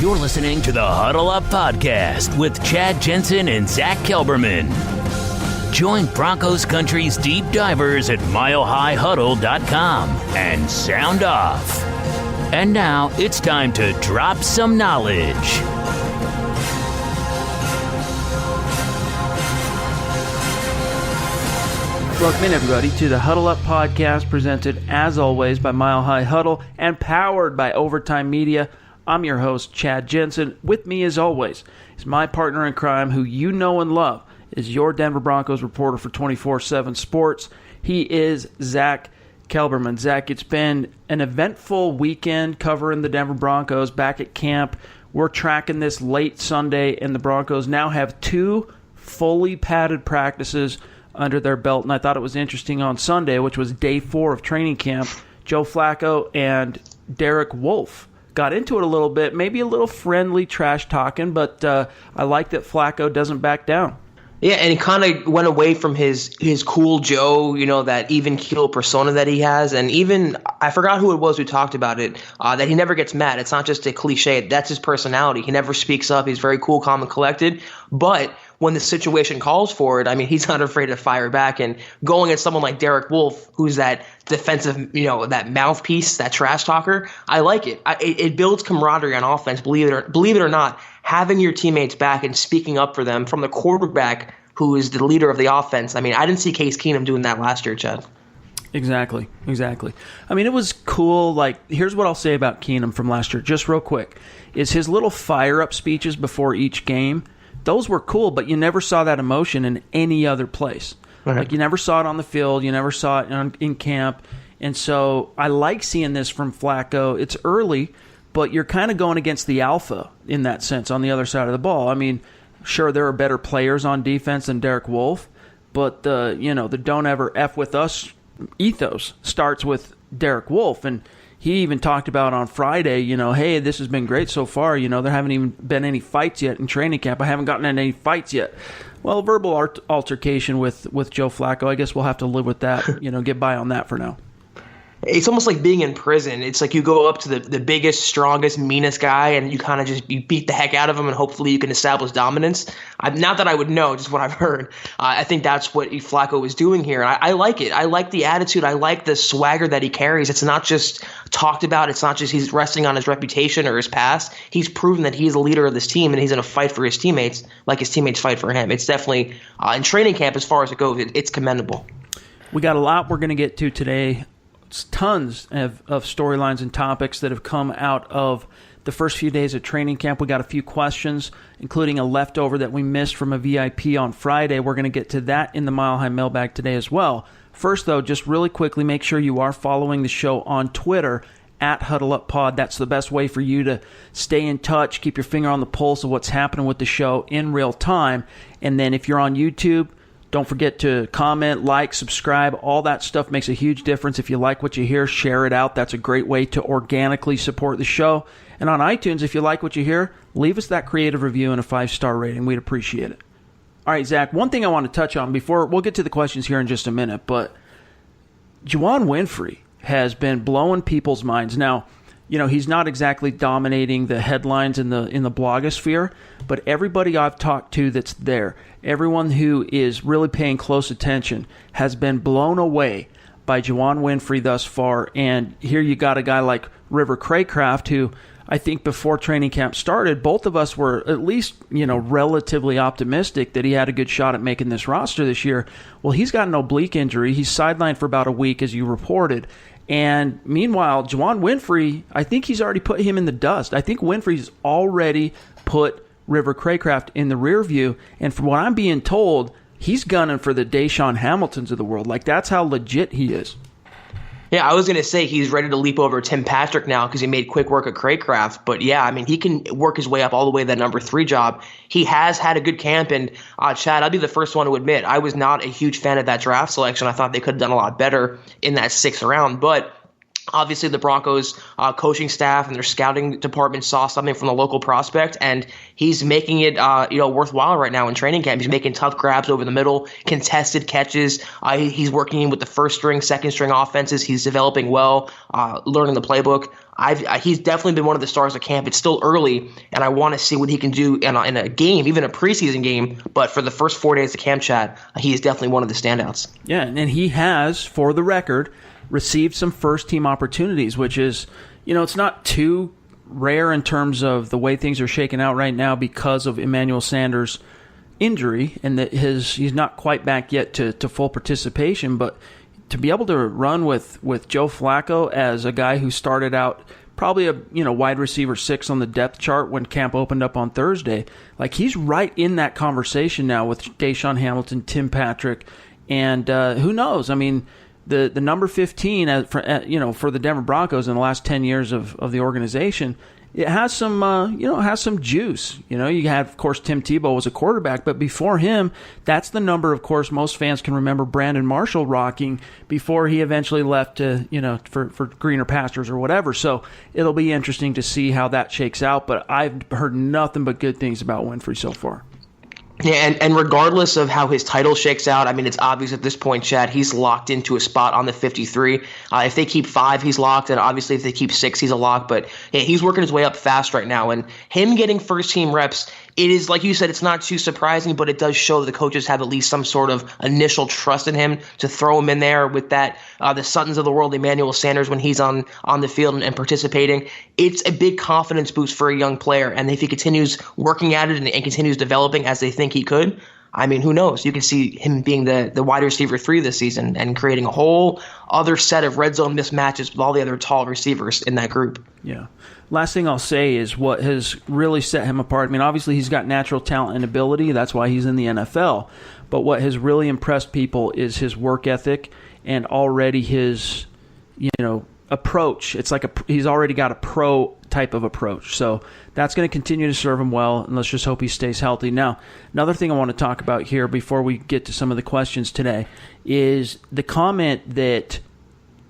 You're listening to the Huddle Up Podcast with Chad Jensen and Zack Kelberman. Join Broncos Country's deep divers at milehighhuddle.com and sound off. And now it's time to drop some knowledge. Welcome in, everybody, to the Huddle Up Podcast, presented, as always, by Mile High Huddle and powered by Overtime Media. I'm your host, Chad Jensen. With me, as always, is my partner in crime, who you know and love, is your Denver Broncos reporter for 24/7 Sports. He is Zack Kelberman. Zack, it's been an eventful weekend covering the Denver Broncos back at camp. We're tracking this late Sunday, and the Broncos now have 2 fully padded practices under their belt. And I thought it was interesting on Sunday, which was day 4 of training camp, Joe Flacco and Derek Wolfe got into it a little bit, maybe a little friendly trash talking, but I like that Flacco doesn't back down. Yeah, and he kind of went away from his cool Joe, that even keel persona that he has. And even, I forgot who it was who talked about it, that he never gets mad. It's not just a cliche. That's his personality. He never speaks up. He's very cool, calm, and collected. But when the situation calls for it, he's not afraid to fire back. And going at someone like Derek Wolfe, who's that defensive, that mouthpiece, that trash talker, I like it. It builds camaraderie on offense, believe it or not. Having your teammates back and speaking up for them from the quarterback who is the leader of the offense. I didn't see Case Keenum doing that last year, Chad. Exactly. It was cool. Here's what I'll say about Keenum from last year, just real quick, is his little fire-up speeches before each game. Those were cool, but you never saw that emotion in any other place. Right. You never saw it on the field. You never saw it in camp. And so I like seeing this from Flacco. It's early, but you're kind of going against the alpha in that sense on the other side of the ball. Sure, there are better players on defense than Derek Wolfe, but the don't ever F with us ethos starts with Derek Wolfe. And he even talked about on Friday, hey, this has been great so far. There haven't even been any fights yet in training camp. I haven't gotten in any fights yet. Well, verbal altercation with Joe Flacco, I guess we'll have to live with that, get by on that for now. It's almost like being in prison. It's like you go up to the biggest, strongest, meanest guy, and you kind of you beat the heck out of him, and hopefully you can establish dominance. Not that I would know, just what I've heard. I think that's what Flacco was doing here. I like it. I like the attitude. I like the swagger that he carries. It's not just talked about. It's not just he's resting on his reputation or his past. He's proven that he's the leader of this team, and he's going to fight for his teammates like his teammates fight for him. It's definitely, in training camp, as far as it goes, it's commendable. We got a lot we're going to get to today. Tons of storylines and topics that have come out of the first few days of training camp. We got a few questions, including a leftover that we missed from a VIP on Friday. We're going to get to that in the Mile High Mailbag today as well. First, though, just really quickly, make sure you are following the show on Twitter at HuddleUpPod. That's the best way for you to stay in touch, keep your finger on the pulse of what's happening with the show in real time. And then if you're on YouTube, don't forget to comment, like, subscribe. All that stuff makes a huge difference. If you like what you hear, share it out. That's a great way to organically support the show. And on iTunes, if you like what you hear, leave us that creative review and a 5-star rating. We'd appreciate it. All right, Zack, one thing I want to touch on before we'll get to the questions here in just a minute, but Juwann Winfree has been blowing people's minds. Now, he's not exactly dominating the headlines in the blogosphere, but everybody I've talked to that's there, everyone who is really paying close attention, has been blown away by Juwann Winfree thus far. And here you got a guy like River Craycraft, who I think before training camp started, both of us were at least, relatively optimistic that he had a good shot at making this roster this year. Well, he's got an oblique injury. He's sidelined for about a week, as you reported. And meanwhile, Juwann Winfree, I think he's already put him in the dust. I think Winfree's already put River Craycraft in the rear view. And from what I'm being told, he's gunning for the Deshaun Hamiltons of the world. That's how legit he is. Yeah, I was going to say he's ready to leap over Tim Patrick now because he made quick work of Craycraft. But yeah, he can work his way up all the way to that number 3 job. He has had a good camp. And Chad, I'll be the first one to admit, I was not a huge fan of that draft selection. I thought they could have done a lot better in that 6th round. But obviously the Broncos coaching staff and their scouting department saw something from the local prospect, and he's making it worthwhile right now in training camp. He's making tough grabs over the middle, contested catches. He's working with the first string, second string offenses. He's developing well, learning the playbook. He's definitely been one of the stars of camp. It's still early, and I want to see what he can do in a game, even a preseason game. But for the first 4 days of camp, Chad, he is definitely one of the standouts. Yeah, and he has, for the record, received some first-team opportunities, which is, it's not too rare in terms of the way things are shaking out right now because of Emmanuel Sanders' injury, and that he's not quite back yet to full participation. But to be able to run with Joe Flacco as a guy who started out probably a wide receiver 6 on the depth chart when camp opened up on Thursday, like he's right in that conversation now with Deshaun Hamilton, Tim Patrick, and who knows? I mean, the number 15 for the Denver Broncos in the last 10 years of the organization, it has some juice. You had, of course, Tim Tebow was a quarterback, but before him, that's the number, of course, most fans can remember Brandon Marshall rocking before he eventually left to, for greener pastures or whatever. So it'll be interesting to see how that shakes out, but I've heard nothing but good things about Winfree so far. Yeah, and regardless of how his title shakes out, I mean, it's obvious at this point, Chad, he's locked into a spot on the 53. If they keep 5, he's locked, and obviously if they keep 6, he's a lock. But yeah, he's working his way up fast right now, and him getting first-team reps, it is, like you said, it's not too surprising, but it does show that the coaches have at least some sort of initial trust in him to throw him in there with that, the Suttons of the world, Emmanuel Sanders, when he's on the field and participating. It's a big confidence boost for a young player, and if he continues working at it and continues developing as they think he could, I mean, who knows? You can see him being the wide receiver 3 this season and creating a whole other set of red zone mismatches with all the other tall receivers in that group. Yeah. Last thing I'll say is what has really set him apart. I mean, obviously he's got natural talent and ability. That's why he's in the NFL. But what has really impressed people is his work ethic and already his, approach. It's like he's already got a pro type of approach. So that's going to continue to serve him well, and let's just hope he stays healthy. Now, another thing I want to talk about here before we get to some of the questions today is the comment that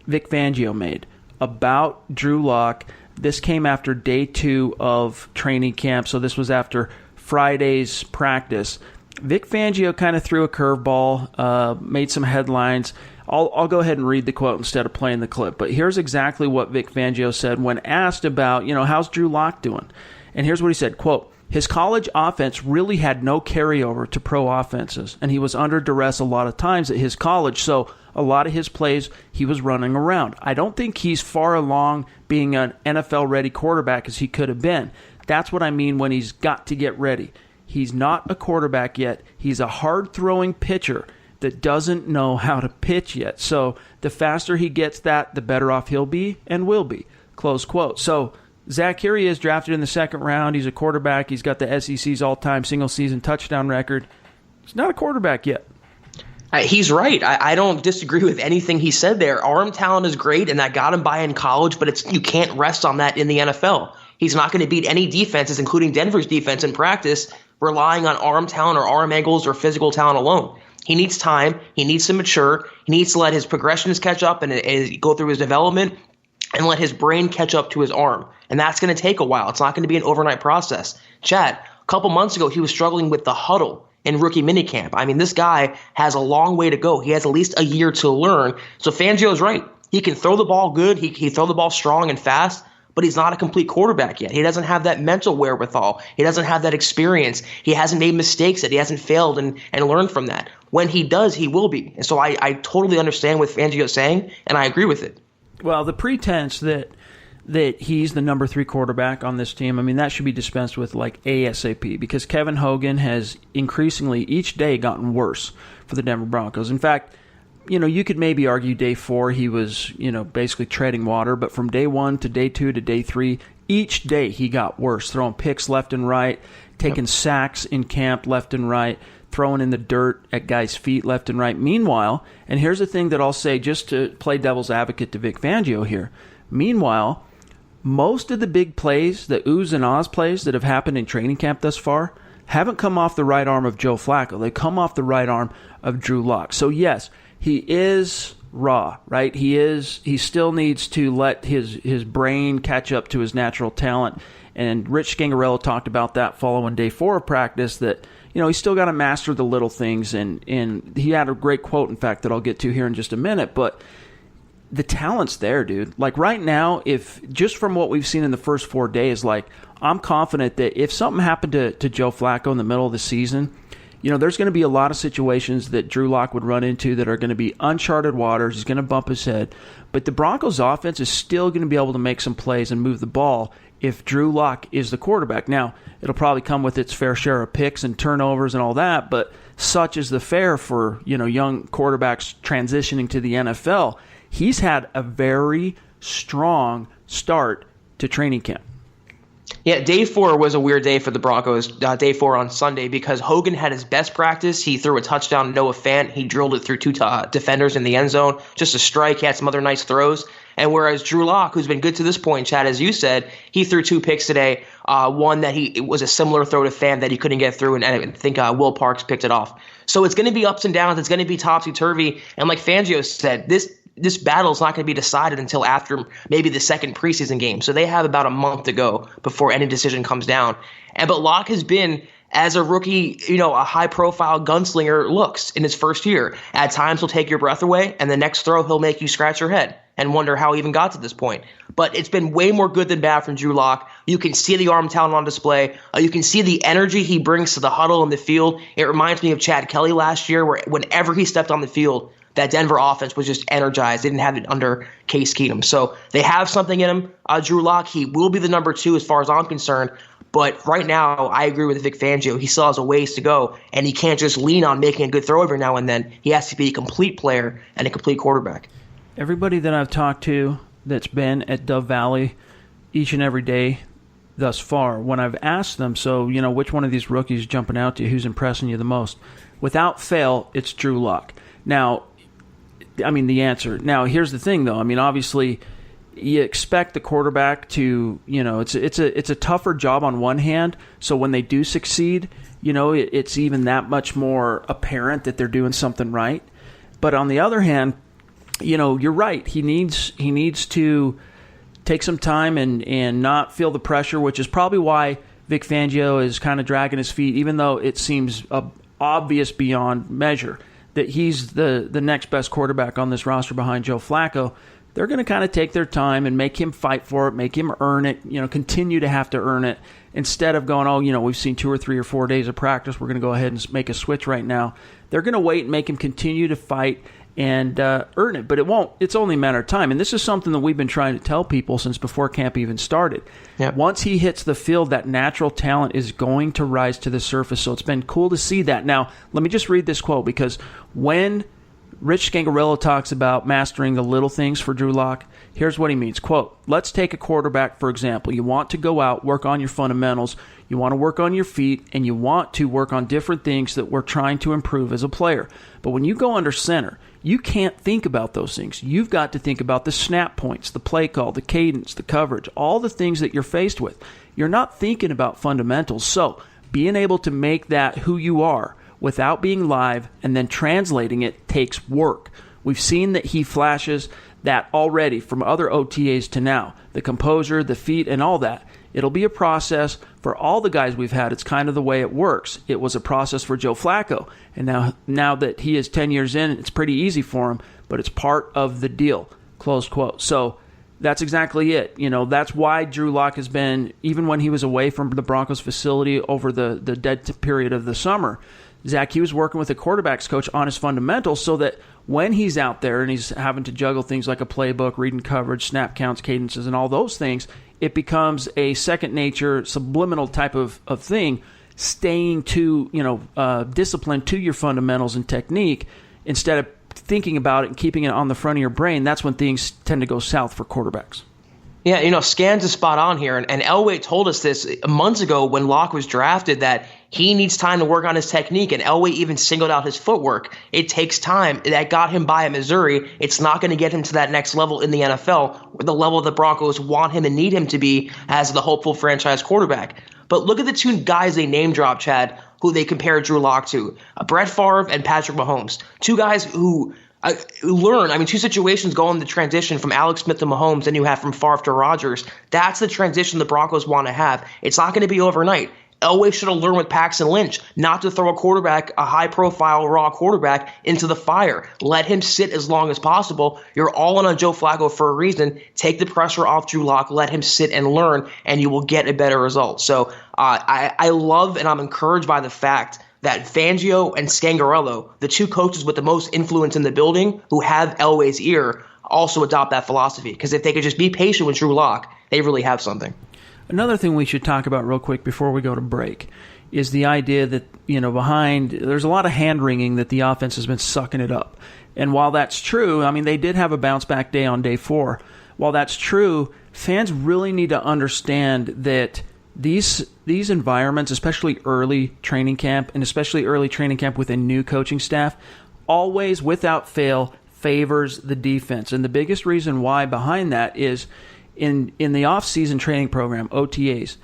Vic Fangio made about Drew Lock. This came after day 2 of training camp, so this was after Friday's practice. Vic Fangio kind of threw a curveball, made some headlines. I'll go ahead and read the quote instead of playing the clip. But here's exactly what Vic Fangio said when asked about, how's Drew Lock doing? And here's what he said, quote, his college offense really had no carryover to pro offenses, and he was under duress a lot of times at his college, so a lot of his plays he was running around. I don't think he's far along being an NFL-ready quarterback as he could have been. That's what I mean when he's got to get ready. He's not a quarterback yet. He's a hard-throwing pitcher that doesn't know how to pitch yet. So the faster he gets that, the better off he'll be and will be. Close quote. So Zach, here he is, drafted in the 2nd round. He's a quarterback. He's got the SEC's all-time single-season touchdown record. He's not a quarterback yet. He's right. I don't disagree with anything he said there. Arm talent is great, and that got him by in college, but you can't rest on that in the NFL. He's not going to beat any defenses, including Denver's defense in practice, relying on arm talent or arm angles or physical talent alone. He needs time. He needs to mature. He needs to let his progressions catch up and go through his development and let his brain catch up to his arm. And that's going to take a while. It's not going to be an overnight process. Chad, a couple months ago, he was struggling with the huddle in rookie minicamp. I mean, this guy has a long way to go. He has at least a year to learn. So Fangio's right. He can throw the ball good. He throw the ball strong and fast, but he's not a complete quarterback yet. He doesn't have that mental wherewithal. He doesn't have that experience. He hasn't made mistakes yet. He hasn't failed and learned from that. When he does, he will be. And so I totally understand what Fangio's saying, and I agree with it. Well, the pretense that he's the number 3 quarterback on this team, I mean, that should be dispensed with like ASAP, because Kevin Hogan has increasingly each day gotten worse for the Denver Broncos. In fact, you could maybe argue day 4 he was, basically treading water, but from day 1 to day 2 to day 3, each day he got worse, throwing picks left and right, taking sacks in camp left and right, throwing in the dirt at guys' feet left and right. Meanwhile, and here's the thing that I'll say just to play devil's advocate to Vic Fangio here, meanwhile, most of the big plays, the oohs and ahs plays that have happened in training camp thus far, haven't come off the right arm of Joe Flacco. They come off the right arm of Drew Lock. So yes, he is raw, right? He still needs to let his brain catch up to his natural talent. And Rich Scangarello talked about that following day 4 of practice, that he's still got to master the little things. And he had a great quote, in fact, that I'll get to here in just a minute. But the talent's there, dude. Like right now, if just from what we've seen in the first 4 days, like I'm confident that if something happened to Joe Flacco in the middle of the season, there's going to be a lot of situations that Drew Lock would run into that are going to be uncharted waters. He's going to bump his head. But the Broncos offense is still going to be able to make some plays and move the ball if Drew Lock is the quarterback. Now, it'll probably come with its fair share of picks and turnovers and all that, but such is the fare for, young quarterbacks transitioning to the NFL. He's had a very strong start to training camp. Yeah, day 4 was a weird day for the Broncos, day 4 on Sunday, because Hogan had his best practice. He threw a touchdown to Noah Fant. He drilled it through 2 defenders in the end zone. Just a strike. He had some other nice throws. And whereas Drew Lock, who's been good to this point, Chad, as you said, he threw 2 picks today. One that it was a similar throw to Fant that he couldn't get through, and I think Will Parks picked it off. So it's going to be ups and downs. It's going to be topsy-turvy. And like Fangio said, this battle is not going to be decided until after maybe the second preseason game. So they have about a month to go before any decision comes down. But Locke has been, as a rookie, a high-profile gunslinger looks in his first year. At times he'll take your breath away, and the next throw he'll make you scratch your head and wonder how he even got to this point. But it's been way more good than bad from Drew Lock. You can see the arm talent on display. You can see the energy he brings to the huddle in the field. It reminds me of Chad Kelly last year, where whenever he stepped on the field, that Denver offense was just energized. They didn't have it under Case Keenum. So they have something in him. Drew Lock, he will be the number 2 as far as I'm concerned. But right now, I agree with Vic Fangio. He still has a ways to go, and he can't just lean on making a good throw every now and then. He has to be a complete player and a complete quarterback. Everybody that I've talked to that's been at Dove Valley each and every day thus far, when I've asked them, so, which one of these rookies is jumping out to you, who's impressing you the most? Without fail, it's Drew Lock. Now, the answer. Now, here's the thing, though. Obviously, you expect the quarterback to, it's a tougher job on one hand. So when they do succeed, it's even that much more apparent that they're doing something right. But on the other hand, you're right. He needs to take some time and not feel the pressure, which is probably why Vic Fangio is kind of dragging his feet, even though it seems obvious beyond measure that he's the next best quarterback on this roster behind Joe Flacco. They're going to kind of take their time and make him fight for it, make him earn it, continue to have to earn it, instead of going, we've seen 2 or 3 or 4 days of practice, we're going to go ahead and make a switch right now. They're going to wait and make him continue to fight and earn it. But it won't. It's only a matter of time. And this is something that we've been trying to tell people since before camp even started. Yep. Once he hits the field, that natural talent is going to rise to the surface. So it's been cool to see that. Now, let me just read this quote, because when Rich Scangarello talks about mastering the little things for Drew Lock, here's what he means. Quote, let's take a quarterback, for example. You want to go out, work on your fundamentals, you want to work on your feet, and you want to work on different things that we're trying to improve as a player. But when you go under center, you can't think about those things. You've got to think about the snap points, the play call, the cadence, the coverage, all the things that you're faced with. You're not thinking about fundamentals. So being able to make that who you are without being live and then translating it takes work. We've seen that he flashes that already from other OTAs to now. The composure, the feet, and all that. It'll be a process for all the guys we've had. It's kind of the way it works. It was a process for Joe Flacco. And now that he is 10 years in, it's pretty easy for him, but it's part of the deal, close quote. So that's exactly it. That's why Drew Lock has been, even when he was away from the Broncos facility over the dead period of the summer, Zach, he was working with a quarterbacks coach on his fundamentals so that when he's out there and he's having to juggle things like a playbook, reading coverage, snap counts, cadences, and all those things, it becomes a second nature, subliminal type of thing, staying to, disciplined to your fundamentals and technique instead of thinking about it and keeping it on the front of your brain. That's when things tend to go south for quarterbacks. Yeah, Scans is spot on here. And Elway told us this months ago when Locke was drafted, that he needs time to work on his technique. And Elway even singled out his footwork. It takes time. That got him by at Missouri. It's not going to get him to that next level in the NFL, the level the Broncos want him and need him to be as the hopeful franchise quarterback. But look at the 2 guys they name drop, Chad, who they compare Drew Lock to. Brett Favre and Patrick Mahomes. 2 guys who learn. 2 situations go in the transition from Alex Smith to Mahomes, and you have from Favre to Rodgers. That's the transition the Broncos want to have. It's not going to be overnight. Elway should have learned with Paxton Lynch not to throw a high-profile, raw quarterback into the fire. Let him sit as long as possible. You're all in on Joe Flacco for a reason. Take the pressure off Drew Lock. Let him sit and learn, and you will get a better result. So I love and I'm encouraged by the fact that Fangio and Scangarello, the two coaches with the most influence in the building who have Elway's ear, also adopt that philosophy. Because if they could just be patient with Drew Lock, they really have something. Another thing we should talk about real quick before we go to break is the idea that, there's a lot of hand-wringing that the offense has been sucking it up. And while that's true, I mean, they did have a bounce-back day on day 4. While that's true, fans really need to understand that these environments, especially early training camp, and especially early training camp with a new coaching staff, always, without fail, favors the defense. And the biggest reason why behind that is in the off-season training program, OTAs,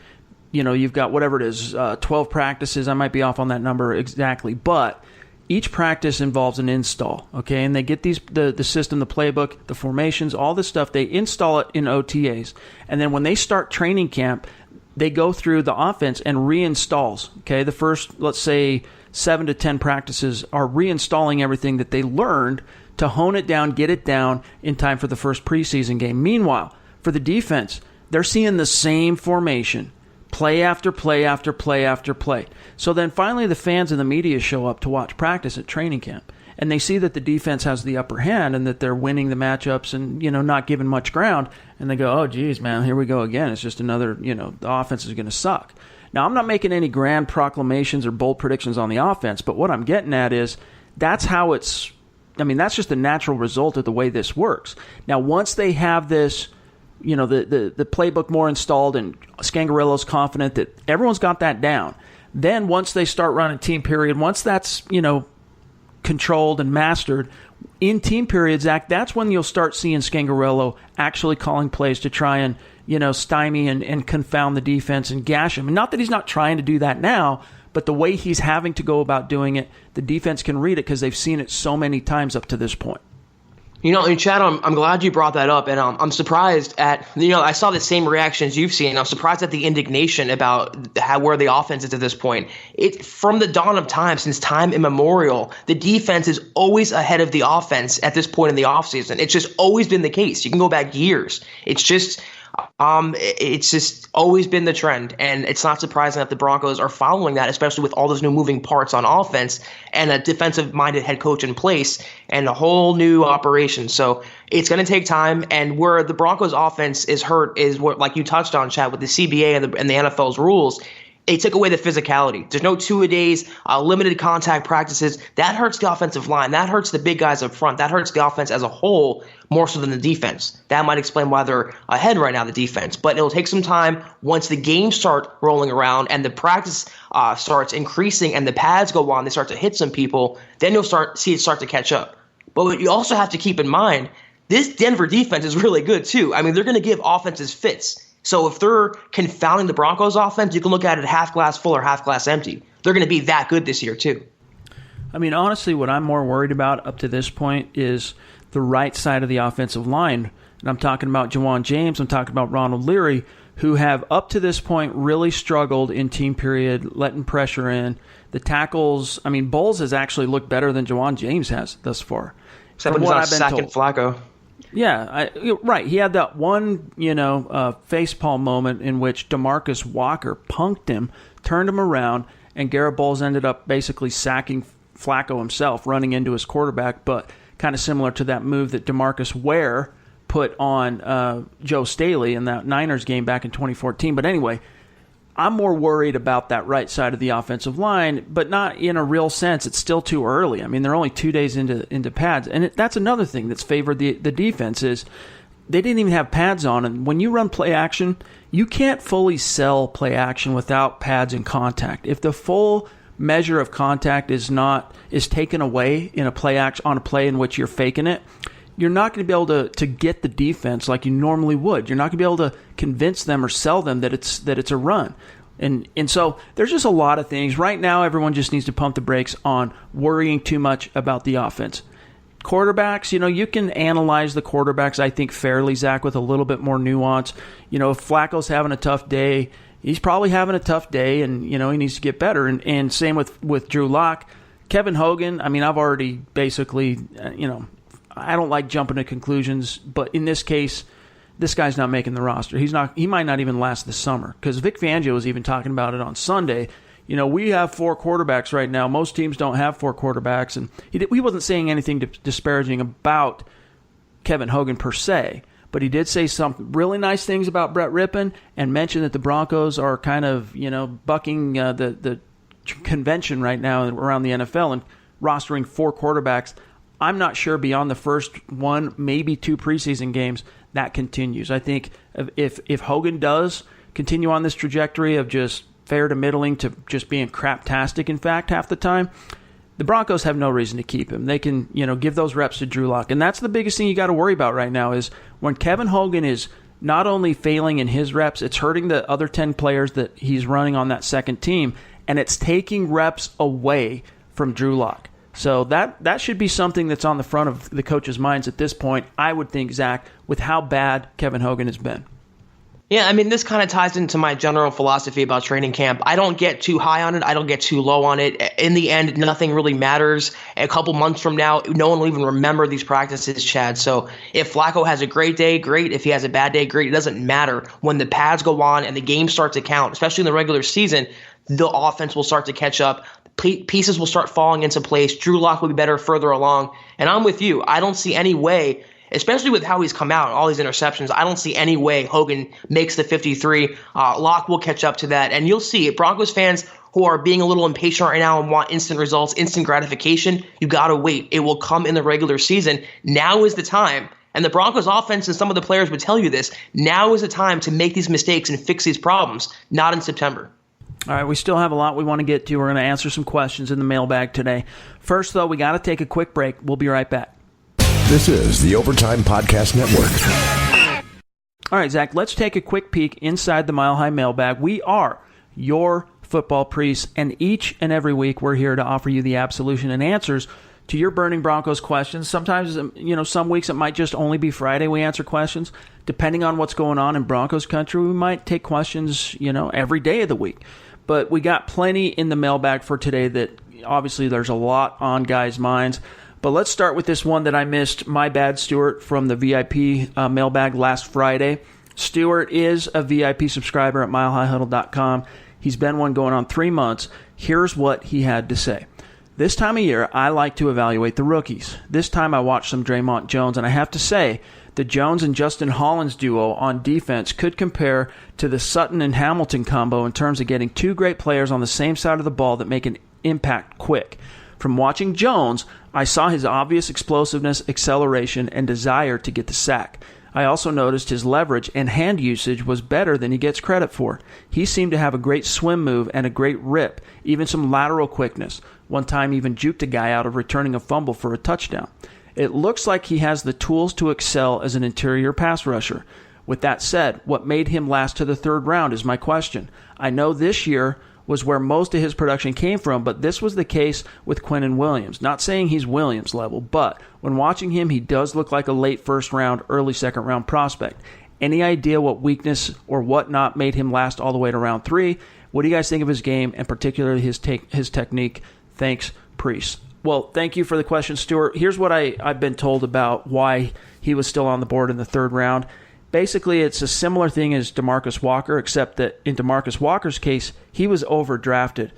you've got whatever it is, 12 practices. I might be off on that number exactly, but each practice involves an install, okay? And they get the system, the playbook, the formations, all this stuff. They install it in OTAs. And then when they start training camp, they go through the offense and reinstalls, okay? The first, let's say, 7 to 10 practices are reinstalling everything that they learned to hone it down, get it down in time for the first preseason game. Meanwhile, for the defense, they're seeing the same formation, play after play after play after play. So then finally the fans and the media show up to watch practice at training camp, and they see that the defense has the upper hand and that they're winning the matchups and, not giving much ground, and they go, oh, geez, man, here we go again. It's just another, the offense is going to suck. Now, I'm not making any grand proclamations or bold predictions on the offense, but what I'm getting at is that's how that's just the natural result of the way this works. Now, once they have this, the playbook more installed and Scangarello's confident that everyone's got that down, then once they start running team period, once that's, controlled and mastered in team period, Zach, that's when you'll start seeing Scangarello actually calling plays to try and, stymie and confound the defense and gash him. And not that he's not trying to do that now, but the way he's having to go about doing it, the defense can read it because they've seen it so many times up to this point. And Chad, I'm glad you brought that up, and I'm surprised at, I saw the same reactions you've seen. I'm surprised at the indignation about where the offense is at this point. From the dawn of time, since time immemorial, the defense is always ahead of the offense at this point in the offseason. It's just always been the case. You can go back years. It's just always been the trend, and it's not surprising that the Broncos are following that, especially with all those new moving parts on offense and a defensive-minded head coach in place and a whole new operation. So it's going to take time, and where the Broncos offense is hurt is what, like you touched on, Chad, with the CBA and the NFL's rules. They took away the physicality. There's no two-a-days, limited contact practices. That hurts the offensive line. That hurts the big guys up front. That hurts the offense as a whole more so than the defense. That might explain why they're ahead right now, the defense. But it'll take some time once the games start rolling around and the practice starts increasing and the pads go on, they start to hit some people, then you'll see it start to catch up. But what you also have to keep in mind, this Denver defense is really good too. I mean, they're going to give offenses fits. So if they're confounding the Broncos offense, you can look at it half glass full or half glass empty. They're going to be that good this year too. I mean, honestly, what I'm more worried about up to this point is the right side of the offensive line. And I'm talking about Juwann James. I'm talking about Ronald Leary, who have up to this point really struggled in team period, letting pressure in. The tackles, I mean, Bowles has actually looked better than Juwann James has thus far. Except when he's not sacking Flacco. Yeah, right. He had that one, facepalm moment in which DeMarcus Walker punked him, turned him around, and Garrett Bowles ended up basically sacking Flacco himself, running into his quarterback, but kind of similar to that move that DeMarcus Ware put on Joe Staley in that Niners game back in 2014. But anyway, I'm more worried about that right side of the offensive line, but not in a real sense. It's still too early. I mean, they're only 2 days into pads. And that's another thing that's favored the defense is they didn't even have pads on. And when you run play action, you can't fully sell play action without pads and contact. If the full measure of contact is taken away in a play action on a play in which you're faking it, you're not going to be able to get the defense like you normally would. You're not going to be able to convince them or sell them that it's a run. And so there's just a lot of things. Right now, everyone just needs to pump the brakes on worrying too much about the offense. Quarterbacks, you can analyze the quarterbacks, I think, fairly, Zach, with a little bit more nuance. If Flacco's having a tough day, he's probably having a tough day, and he needs to get better. And same with Drew Lock. Kevin Hogan, I mean, I've already basically, I don't like jumping to conclusions, but in this case, this guy's not making the roster. He might not even last this summer, because Vic Fangio was even talking about it on Sunday. We have 4 quarterbacks right now. Most teams don't have 4 quarterbacks, and he wasn't saying anything disparaging about Kevin Hogan per se, but he did say some really nice things about Brett Rippon and mentioned that the Broncos are kind of, bucking the convention right now around the NFL and rostering 4 quarterbacks. I'm not sure beyond the first 1, maybe 2 preseason games that continues. I think if Hogan does continue on this trajectory of just fair to middling to just being craptastic, in fact, half the time, the Broncos have no reason to keep him. They can, give those reps to Drew Lock. And that's the biggest thing you got to worry about right now is when Kevin Hogan is not only failing in his reps, it's hurting the other 10 players that he's running on that second team, and it's taking reps away from Drew Lock. So that should be something that's on the front of the coaches' minds at this point, I would think, Zach, with how bad Kevin Hogan has been. Yeah, I mean, this kind of ties into my general philosophy about training camp. I don't get too high on it. I don't get too low on it. In the end, nothing really matters. A couple months from now, no one will even remember these practices, Chad. So if Flacco has a great day, great. If he has a bad day, great. It doesn't matter. When the pads go on and the games start to count, especially in the regular season, the offense will start to catch up. Pieces will start falling into place. Drew Lock will be better further along. And I'm with you. I don't see any way, especially with how he's come out, all these interceptions, I don't see any way Hogan makes the 53. Lock will catch up to that. And you'll see, Broncos fans who are being a little impatient right now and want instant results, instant gratification, you got to wait. It will come in the regular season. Now is the time. And the Broncos offense and some of the players would tell you this. Now is the time to make these mistakes and fix these problems, not in September. All right, we still have a lot we want to get to. We're going to answer some questions in the mailbag today. First, though, we got to take a quick break. We'll be right back. This is the Overtime Podcast Network. All right, Zach, let's take a quick peek inside the Mile High Mailbag. We are your football priests, and each and every week we're here to offer you the absolution and answers to your burning Broncos questions. Sometimes, some weeks it might just only be Friday we answer questions. Depending on what's going on in Broncos country, we might take questions, every day of the week. But we got plenty in the mailbag for today that obviously there's a lot on guys' minds. But let's start with this one that I missed. My bad, Stuart, from the VIP mailbag last Friday. Stuart is a VIP subscriber at milehighhuddle.com. He's been one going on 3 months. Here's what he had to say. This time of year, I like to evaluate the rookies. This time I watched some Draymond Jones, and I have to say, the Jones and Justin Hollins duo on defense could compare to the Sutton and Hamilton combo in terms of getting 2 great players on the same side of the ball that make an impact quick. From watching Jones, I saw his obvious explosiveness, acceleration, and desire to get the sack. I also noticed his leverage and hand usage was better than he gets credit for. He seemed to have a great swim move and a great rip, even some lateral quickness. One time even juked a guy out of returning a fumble for a touchdown. It looks like he has the tools to excel as an interior pass rusher. With that said, what made him last to the 3rd round is my question. I know this year was where most of his production came from, but this was the case with Quinnen Williams. Not saying he's Williams level, but when watching him, he does look like a late 1st round, early 2nd round prospect. Any idea what weakness or whatnot made him last all the way to round 3? What do you guys think of his game, and particularly his technique? Thanks, Priest. Well, thank you for the question, Stuart. Here's what I've been told about why he was still on the board in the 3rd round. Basically, it's a similar thing as DeMarcus Walker, except that in DeMarcus Walker's case, he was overdrafted.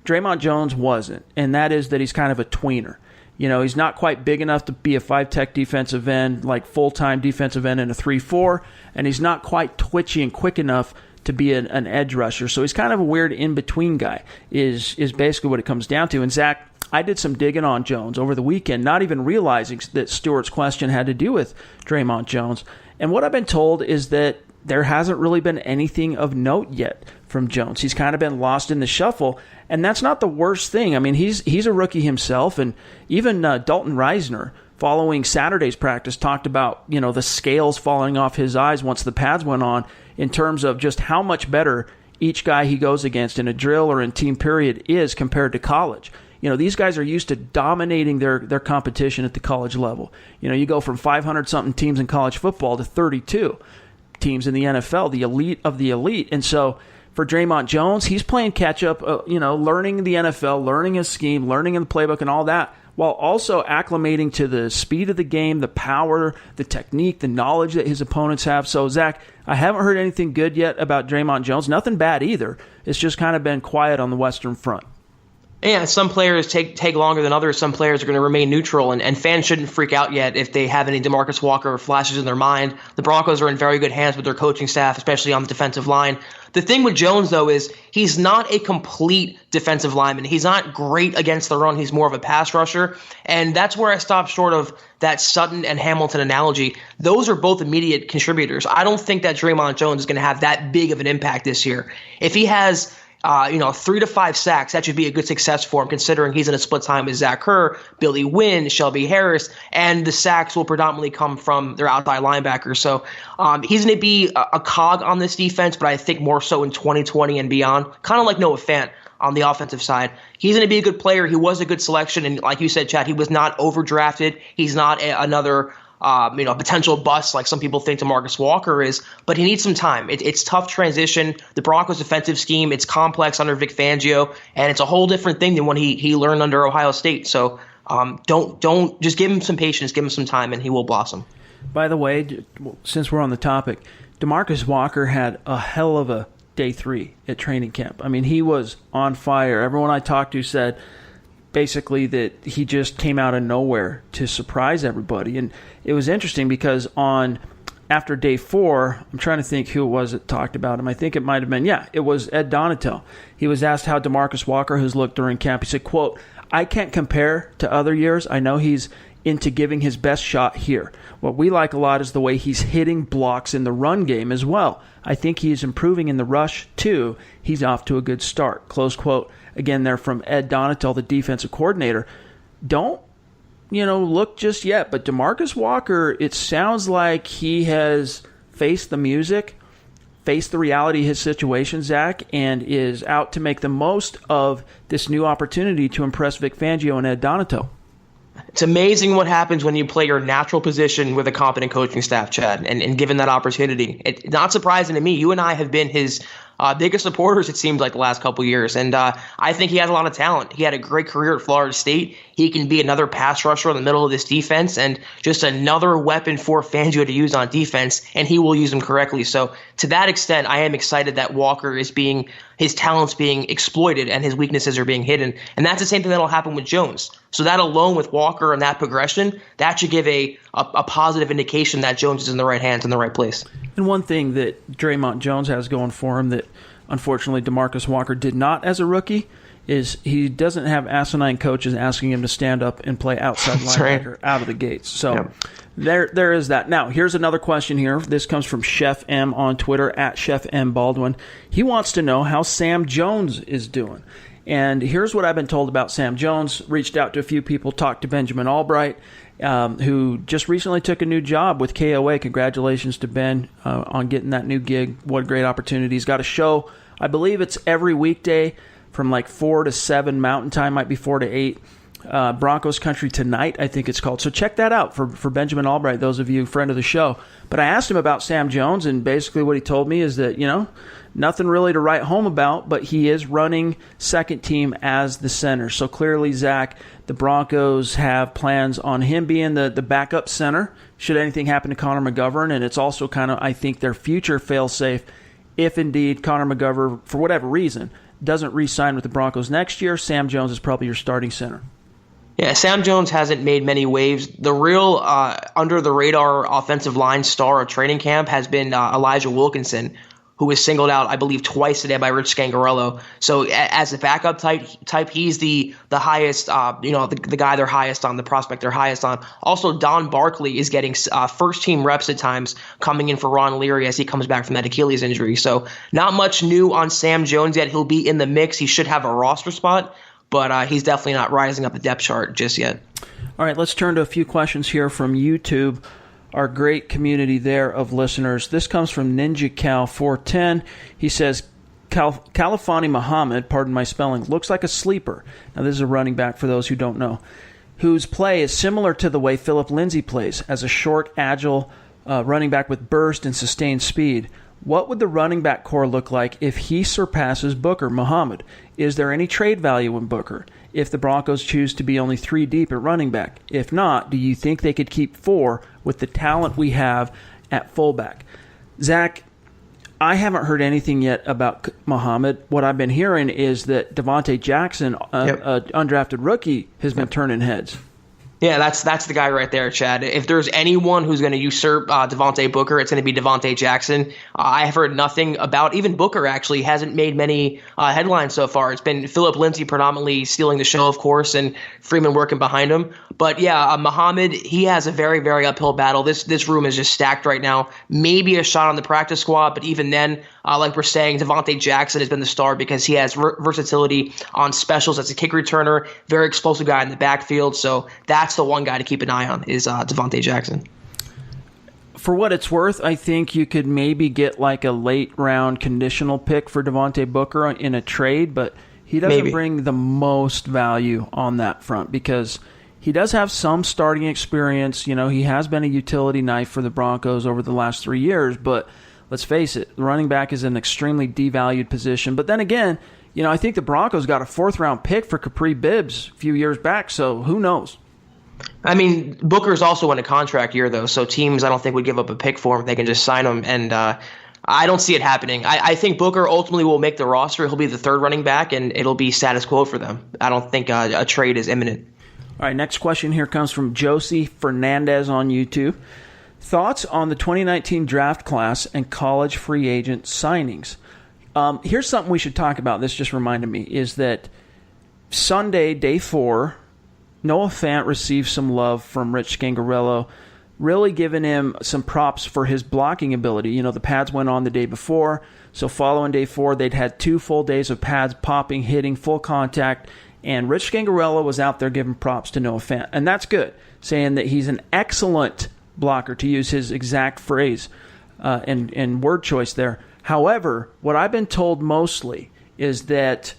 Draymond Jones wasn't, and that is that he's kind of a tweener. He's not quite big enough to be a 5-tech defensive end, like full-time defensive end in a 3-4, and he's not quite twitchy and quick enough to be an edge rusher. So he's kind of a weird in-between guy, is basically what it comes down to. And Zach, I did some digging on Jones over the weekend, not even realizing that Stuart's question had to do with Draymond Jones. And what I've been told is that there hasn't really been anything of note yet from Jones. He's kind of been lost in the shuffle, and that's not the worst thing. I mean, he's a rookie himself, and even Dalton Reisner, following Saturday's practice, talked about the scales falling off his eyes once the pads went on in terms of just how much better each guy he goes against in a drill or in team period is compared to college. These guys are used to dominating their competition at the college level. You go from 500-something teams in college football to 32 teams in the NFL, the elite of the elite. And so for Draymond Jones, he's playing catch-up, learning the NFL, learning his scheme, learning in the playbook and all that, while also acclimating to the speed of the game, the power, the technique, the knowledge that his opponents have. So, Zach, I haven't heard anything good yet about Draymond Jones. Nothing bad either. It's just kind of been quiet on the Western Front. Yeah, some players take longer than others. Some players are going to remain neutral, and fans shouldn't freak out yet if they have any DeMarcus Walker flashes in their mind. The Broncos are in very good hands with their coaching staff, especially on the defensive line. The thing with Jones, though, is he's not a complete defensive lineman. He's not great against the run. He's more of a pass rusher, and that's where I stop short of that Sutton and Hamilton analogy. Those are both immediate contributors. I don't think that Draymond Jones is going to have that big of an impact this year. If he has 3 to 5 sacks, that should be a good success for him, considering he's in a split time with Zach Kerr, Billy Wynn, Shelby Harris, and the sacks will predominantly come from their outside linebackers. So he's going to be a cog on this defense, but I think more so in 2020 and beyond, kind of like Noah Fant on the offensive side. He's going to be a good player. He was a good selection, and like you said, Chad, he was not overdrafted. He's not another potential bust like some people think DeMarcus Walker is, but he needs some time. It's tough transition. The Broncos' defensive scheme, it's complex under Vic Fangio, and it's a whole different thing than when he learned under Ohio State. So don't just give him some patience, give him some time, and he will blossom. By the way, since we're on the topic, DeMarcus Walker had a hell of a day 3 at training camp. I mean, he was on fire. Everyone I talked to said basically that he just came out of nowhere to surprise everybody. And it was interesting because after day 4, I'm trying to think who it was that talked about him. I think it might have been, it was Ed Donatel. He was asked how DeMarcus Walker has looked during camp. He said, quote, "I can't compare to other years. I know he's into giving his best shot here. What we like a lot is the way he's hitting blocks in the run game as well. I think he's improving in the rush too. He's off to a good start." Close quote. Again, they're from Ed Donatel, the defensive coordinator. Don't, look just yet. But DeMarcus Walker, it sounds like he has faced the music, faced the reality of his situation, Zach, and is out to make the most of this new opportunity to impress Vic Fangio and Ed Donatel. It's amazing what happens when you play your natural position with a competent coaching staff, Chad, and given that opportunity. It's not surprising to me. You and I have been his biggest supporters, it seems like, the last couple of years. And I think he has a lot of talent. He had a great career at Florida State. He can be another pass rusher in the middle of this defense and just another weapon for Fangio to use on defense, and he will use them correctly. So to that extent, I am excited that Walker his talent's being exploited and his weaknesses are being hidden. And that's the same thing that'll happen with Jones. So that alone with Walker and that progression, that should give a positive indication that Jones is in the right hands, in the right place. And one thing that Draymond Jones has going for him that unfortunately DeMarcus Walker did not as a rookie is he doesn't have asinine coaches asking him to stand up and play outside linebacker out of the gates. So there is that. Now, here's another question here. This comes from Chef M on Twitter, at Chef M Baldwin. He wants to know how Sam Jones is doing. And here's what I've been told about Sam Jones. Reached out to a few people, talked to Benjamin Albright, who just recently took a new job with KOA. Congratulations to Ben on getting that new gig. What a great opportunity. He's got a show, I believe it's every weekday from like 4 to 7 Mountain Time, might be 4 to 8. Broncos Country Tonight, I think it's called. So check that out for Benjamin Albright, those of you friend of the show. But I asked him about Sam Jones, and basically what he told me is that, nothing really to write home about, but he is running second team as the center. So clearly, Zach, the Broncos have plans on him being the backup center should anything happen to Connor McGovern, and it's also kind of, I think, their future fail-safe if indeed Connor McGovern, for whatever reason, doesn't re-sign with the Broncos next year. Sam Jones is probably your starting center. Yeah, Sam Jones hasn't made many waves. The real under-the-radar offensive line star of training camp has been Elijah Wilkinson, who was singled out, I believe, twice today by Rich Scangarello. So as a backup type, he's the highest, the guy they're highest on, the prospect they're highest on. Also, Don Barkley is getting first-team reps at times, coming in for Ron Leary as he comes back from that Achilles injury. So not much new on Sam Jones yet. He'll be in the mix. He should have a roster spot, but he's definitely not rising up the depth chart just yet. All right, let's turn to a few questions here from YouTube. Our great community there of listeners. This comes from Ninja Cal 410. He says, Kalifani Muhammad, pardon my spelling, looks like a sleeper. Now, this is a running back for those who don't know, whose play is similar to the way Philip Lindsay plays, as a short, agile running back with burst and sustained speed. What would the running back core look like if he surpasses Booker Muhammad? Is there any trade value in Booker if the Broncos choose to be only 3 deep at running back? If not, do you think they could keep 4 with the talent we have at fullback? Zach, I haven't heard anything yet about Muhammad. What I've been hearing is that Devontae Jackson, an undrafted rookie, has been turning heads. Yeah, that's the guy right there, Chad. If there's anyone who's going to usurp Devontae Booker, it's going to be Devontae Jackson. I have heard nothing about, even Booker actually hasn't made many headlines so far. It's been Philip Lindsay predominantly stealing the show, of course, and Freeman working behind him. But yeah, Muhammad, he has a very, very uphill battle. This room is just stacked right now. Maybe a shot on the practice squad, but even then, like we're saying, Devontae Jackson has been the star because he has versatility on specials as a kick returner, very explosive guy in the backfield. So that's the one guy to keep an eye on is Devontae Jackson. For what it's worth, I think you could maybe get like a late round conditional pick for Devontae Booker in a trade, but he doesn't bring the most value on that front because he does have some starting experience. You know, he has been a utility knife for the Broncos over the last 3 years, but let's face it, the running back is an extremely devalued position. But then again, you know, I think the Broncos got a 4th-round pick for Capri Bibbs a few years back, so who knows? I mean, Booker's also in a contract year, though, so teams I don't think would give up a pick for him. They can just sign him, and I don't see it happening. I think Booker ultimately will make the roster. He'll be the 3rd running back, and it'll be status quo for them. I don't think a trade is imminent. All right, next question here comes from Josie Fernandez on YouTube. Thoughts on the 2019 draft class and college free agent signings? Here's something we should talk about. This just reminded me, is that Sunday, day 4, Noah Fant received some love from Rich Scangarello, really giving him some props for his blocking ability. You know, the pads went on the day before, so following day 4, they'd had 2 full days of pads popping, hitting, full contact, and Rich Scangarello was out there giving props to Noah Fant. And that's good, saying that he's an excellent blocker, to use his exact phrase and word choice there. However, what I've been told mostly is that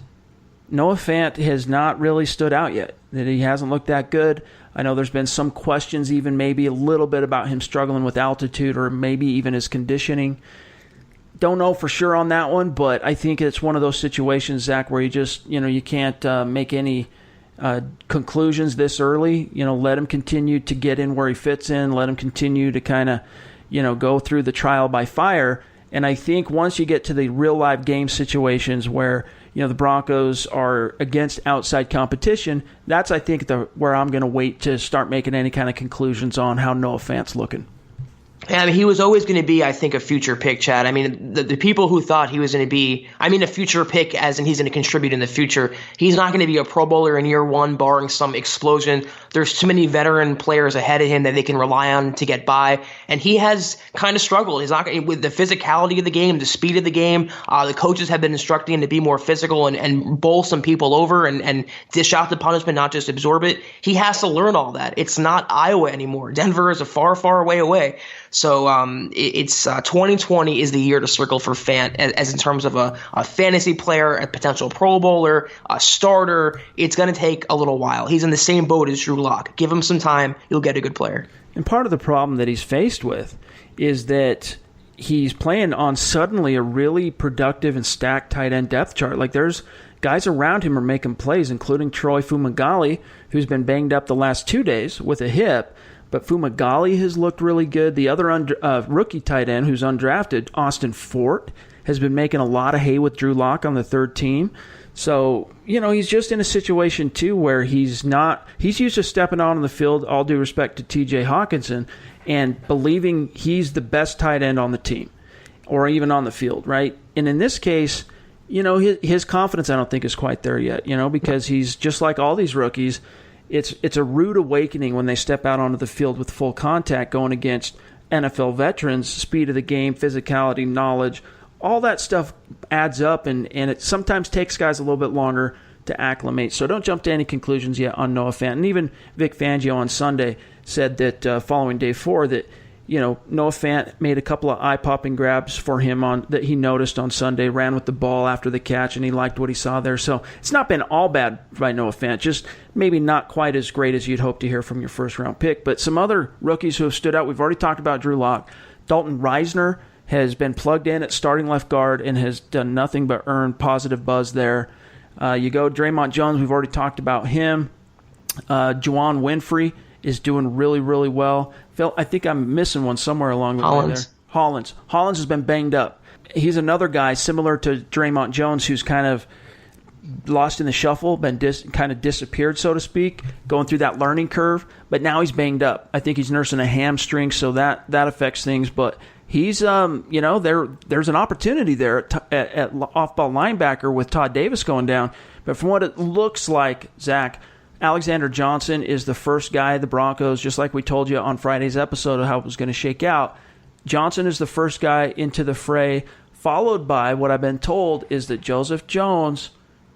Noah Fant has not really stood out yet, that he hasn't looked that good. I know there's been some questions, even maybe a little bit about him struggling with altitude or maybe even his conditioning. Don't know for sure on that one, but I think it's one of those situations, Zach, where you just, you know, you can't make any conclusions this early. You know, let him continue to get in where he fits in. Let him continue to kind of, you know, go through the trial by fire. And I think once you get to the real live game situations where, you know, the Broncos are against outside competition, that's, I think, where I'm going to wait to start making any kind of conclusions on how Noah Fant's looking. Yeah, I mean, he was always going to be, I think, a future pick, Chad. I mean, the people who thought he was going to be, I mean, a future pick as in he's going to contribute in the future. He's not going to be a Pro Bowler in year 1, barring some explosion. There's too many veteran players ahead of him that they can rely on to get by. And he has kind of struggled. He's not with the physicality of the game, the speed of the game. The coaches have been instructing him to be more physical and bowl some people over and dish out the punishment, not just absorb it. He has to learn all that. It's not Iowa anymore. Denver is a far, far way away. So it's 2020 is the year to circle for Fant as in terms of a fantasy player, a potential Pro Bowler, a starter. It's going to take a little while. He's in the same boat as Drew Lock. Give him some time. You'll get a good player. And part of the problem that he's faced with is that he's playing on suddenly a really productive and stacked tight end depth chart. Like there's guys around him are making plays, including Troy Fumagalli, who's been banged up the last 2 days with a hip. But Fumagalli has looked really good. The other rookie tight end who's undrafted, Austin Fort, has been making a lot of hay with Drew Lock on the 3rd team. So, you know, he's just in a situation, too, where he's used to stepping out on the field, all due respect to T.J. Hawkinson, and believing he's the best tight end on the team or even on the field, right? And in this case, you know, his confidence, I don't think, is quite there yet, you know, because he's just like all these rookies. It's a rude awakening when they step out onto the field with full contact going against NFL veterans, speed of the game, physicality, knowledge. All that stuff adds up, and it sometimes takes guys a little bit longer to acclimate. So don't jump to any conclusions yet on Noah Fant. And even Vic Fangio on Sunday said that following day 4 that, you know, Noah Fant made a couple of eye-popping grabs for him that he noticed on Sunday, ran with the ball after the catch, and he liked what he saw there. So it's not been all bad by Noah Fant, just maybe not quite as great as you'd hope to hear from your first-round pick. But some other rookies who have stood out, we've already talked about Drew Lock. Dalton Reisner has been plugged in at starting left guard and has done nothing but earn positive buzz there. You go Draymond Jones, we've already talked about him. Juwann Winfree is doing really, really well. Phil, I think I'm missing one somewhere along the way there. Hollins has been banged up. He's another guy similar to Draymond Jones who's kind of lost in the shuffle, been kind of disappeared, so to speak, going through that learning curve. But now he's banged up. I think he's nursing a hamstring, so that affects things. But he's, there's an opportunity there at off-ball linebacker with Todd Davis going down. But from what it looks like, Zach, Alexander Johnson is the first guy the Broncos, just like we told you on Friday's episode of how it was going to shake out. Johnson is the first guy into the fray, followed by what I've been told is that Joseph Jones,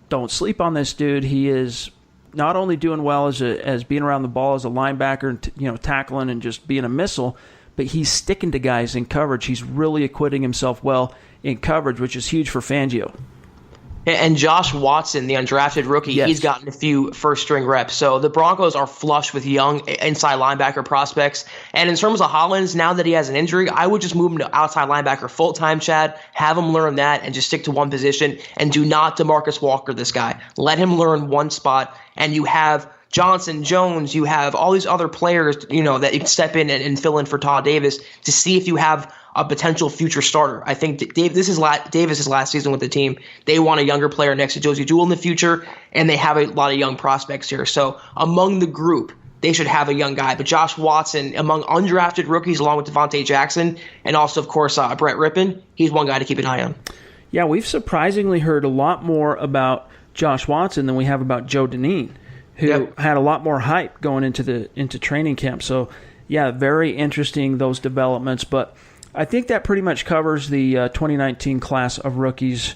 don't sleep on this dude. He is not only doing well as being around the ball as a linebacker and tackling and just being a missile, but he's sticking to guys in coverage. He's really acquitting himself well in coverage, which is huge for Fangio. And Josh Watson, the undrafted rookie, yes, he's gotten a few first-string reps. So the Broncos are flush with young inside linebacker prospects. And in terms of Hollins, now that he has an injury, I would just move him to outside linebacker full-time, Chad. Have him learn that and just stick to one position. And do not DeMarcus Walker this guy. Let him learn one spot. And you have Johnson, Jones, you have all these other players, that you can step in and fill in for Todd Davis to see if you have a potential future starter. I think this is Davis's last season with the team. They want a younger player next to Josie Jewell in the future, and they have a lot of young prospects here. So among the group, they should have a young guy. But Josh Watson, among undrafted rookies, along with Devontae Jackson, and also, of course, Brett Rippon, he's one guy to keep an eye on. Yeah, we've surprisingly heard a lot more about Josh Watson than we have about Joe Dineen, who had a lot more hype going into training camp. So, yeah, very interesting, those developments. But I think that pretty much covers the 2019 class of rookies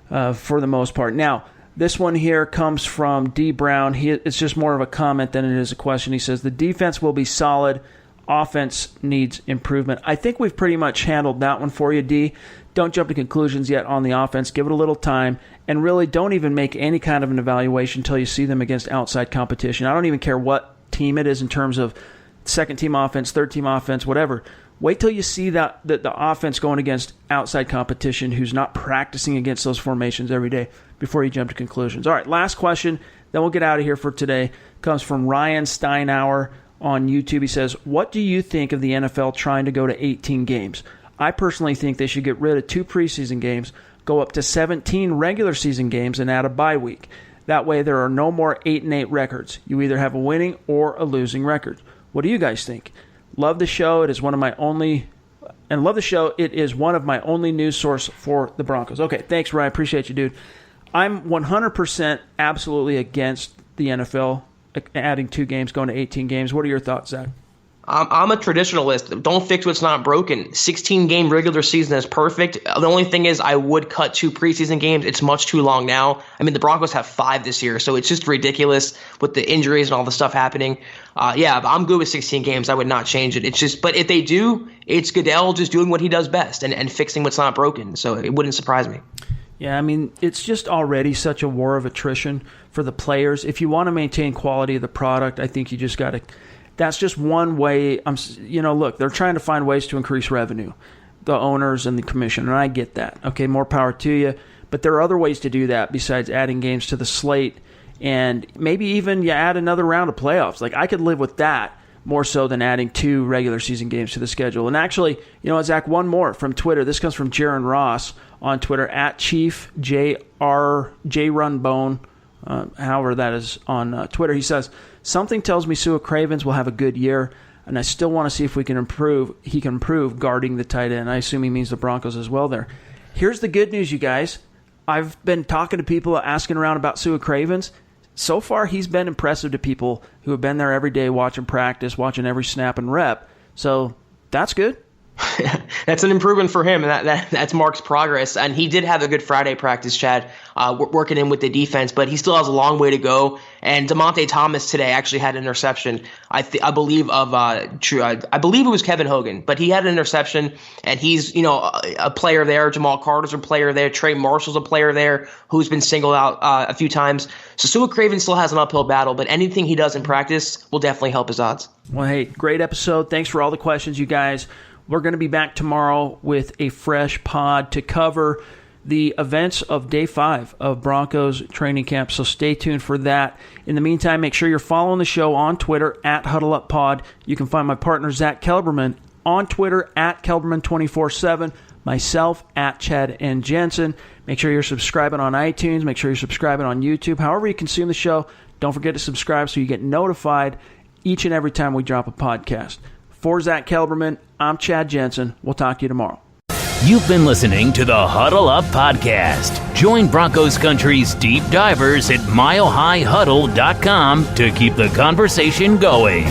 for the most part. Now, this one here comes from D. Brown. It's just more of a comment than it is a question. He says, the defense will be solid. Offense needs improvement. I think we've pretty much handled that one for you, D. Don't jump to conclusions yet on the offense. Give it a little time. And really don't even make any kind of an evaluation until you see them against outside competition. I don't even care what team it is in terms of second-team offense, third-team offense, whatever. Wait till you see that the offense going against outside competition who's not practicing against those formations every day before you jump to conclusions. All right, last question, then we'll get out of here for today. Comes from Ryan Steinauer on YouTube. He says, what do you think of the NFL trying to go to 18 games? I personally think they should get rid of 2 preseason games, go up to 17 regular season games, and add a bye week. That way there are no more 8-8 records. You either have a winning or a losing record. What do you guys think? Love the show. It is one of my only news source for the Broncos. Okay, thanks, Ryan. Appreciate you, dude. I'm 100% absolutely against the NFL adding 2 games, going to 18 games. What are your thoughts, Zach? I'm a traditionalist. Don't fix what's not broken. 16-game regular season is perfect. The only thing is I would cut 2 preseason games. It's much too long now. I mean, the Broncos have 5 this year, so it's just ridiculous with the injuries and all the stuff happening. I'm good with 16 games. I would not change it. But if they do, it's Goodell just doing what he does best and fixing what's not broken. So it wouldn't surprise me. Yeah, I mean, it's just already such a war of attrition for the players. If you want to maintain quality of the product, I think you just got to. That's just one way. Look, they're trying to find ways to increase revenue, the owners and the commission, and I get that. Okay, more power to you. But there are other ways to do that besides adding games to the slate, and maybe even you add another round of playoffs. Like, I could live with that more so than adding 2 regular season games to the schedule. And actually, Zach, one more from Twitter. This comes from Jaron Ross on Twitter, at Chief JRunbone, however that is on Twitter. He says, something tells me Sua Cravens will have a good year, and I still want to see if he can improve guarding the tight end. I assume he means the Broncos as well there. Here's the good news, you guys. I've been talking to people asking around about Sua Cravens. So far, he's been impressive to people who have been there every day watching practice, watching every snap and rep. So that's good. That's an improvement for him, and that's Mark's progress. And he did have a good Friday practice, Chad, working in with the defense, but he still has a long way to go. And DeMonte Thomas today actually had an interception. I believe it was Kevin Hogan, but he had an interception, and he's a player there. Jamal Carter's a player there. Trey Marshall's a player there who's been singled out a few times. So Sua Craven still has an uphill battle, but anything he does in practice will definitely help his odds. Well, hey, great episode. Thanks for all the questions, you guys. We're going to be back tomorrow with a fresh pod to cover the events of Day 5 of Broncos training camp, so stay tuned for that. In the meantime, make sure you're following the show on Twitter at HuddleUpPod. You can find my partner Zack Kelberman on Twitter at Kelberman247, myself at Chad and Jensen. Make sure you're subscribing on iTunes. Make sure you're subscribing on YouTube. However you consume the show, don't forget to subscribe so you get notified each and every time we drop a podcast. For Zack Kelberman, I'm Chad Jensen. We'll talk to you tomorrow. You've been listening to the Huddle Up Podcast. Join Broncos Country's deep divers at milehighhuddle.com to keep the conversation going.